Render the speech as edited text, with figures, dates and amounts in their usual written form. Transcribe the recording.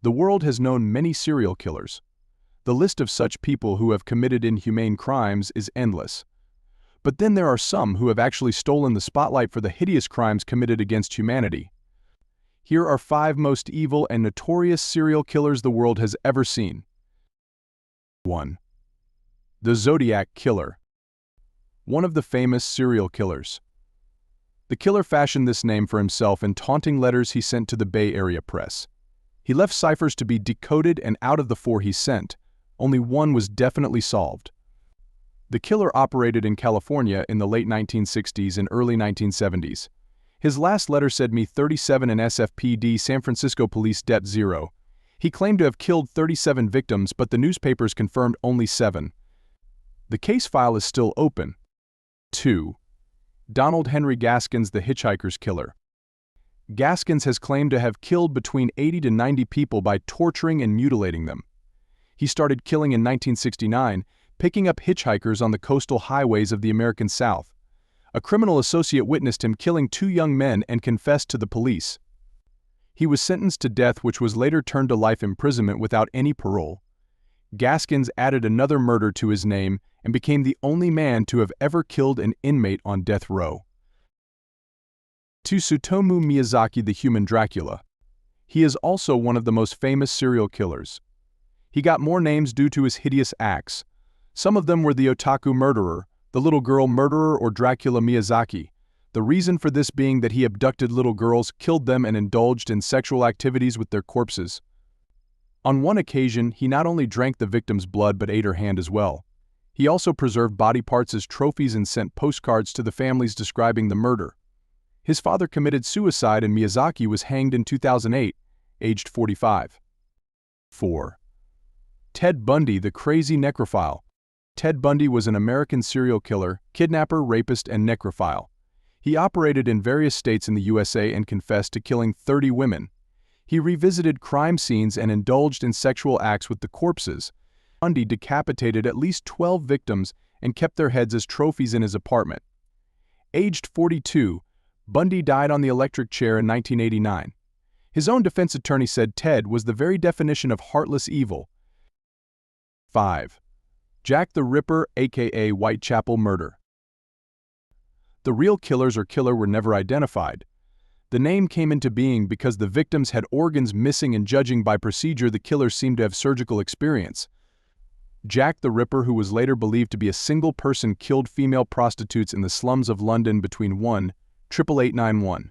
The world has known many serial killers. The list of such people who have committed inhumane crimes is endless. But then there are some who have actually stolen the spotlight for the hideous crimes committed against humanity. Here are 5 most evil and notorious serial killers the world has ever seen. 1. The Zodiac Killer. One of the famous serial killers. The killer fashioned this name for himself in taunting letters he sent to the Bay Area press. He left ciphers to be decoded, and out of the 4 he sent, only 1 was definitely solved. The killer operated in California in the late 1960s and early 1970s. His last letter said Me 37 and SFPD San Francisco Police Det 0. He claimed to have killed 37 victims, but the newspapers confirmed only 7. The case file is still open. 2. Donald Henry Gaskins, the Hitchhiker's Killer. Gaskins has claimed to have killed between 80 to 90 people by torturing and mutilating them. He started killing in 1969, picking up hitchhikers on the coastal highways of the American South. A criminal associate witnessed him killing 2 young men and confessed to the police. He was sentenced to death, which was later turned to life imprisonment without any parole. Gaskins added another murder to his name and became the only man to have ever killed an inmate on death row. 2. Tsutomu Miyazaki, the Human Dracula. He is also one of the most famous serial killers. He got more names due to his hideous acts. Some of them were the otaku murderer, the little girl murderer, or Dracula Miyazaki. The reason for this being that he abducted little girls, killed them, and indulged in sexual activities with their corpses. On one occasion, he not only drank the victim's blood but ate her hand as well. He also preserved body parts as trophies and sent postcards to the families describing the murder. His father committed suicide and Miyazaki was hanged in 2008, aged 45. 4. Ted Bundy, the Crazy Necrophile. Ted Bundy was an American serial killer, kidnapper, rapist, and necrophile. He operated in various states in the USA and confessed to killing 30 women. He revisited crime scenes and indulged in sexual acts with the corpses. Bundy decapitated at least 12 victims and kept their heads as trophies in his apartment. Aged 42, Bundy died on the electric chair in 1989. His own defense attorney said Ted was the very definition of heartless evil. 5. Jack the Ripper, aka Whitechapel Murder. The real killers or killer were never identified. The name came into being because the victims had organs missing, and judging by procedure the killer seemed to have surgical experience. Jack the Ripper, who was later believed to be a single person, killed female prostitutes in the slums of London between 1-88891.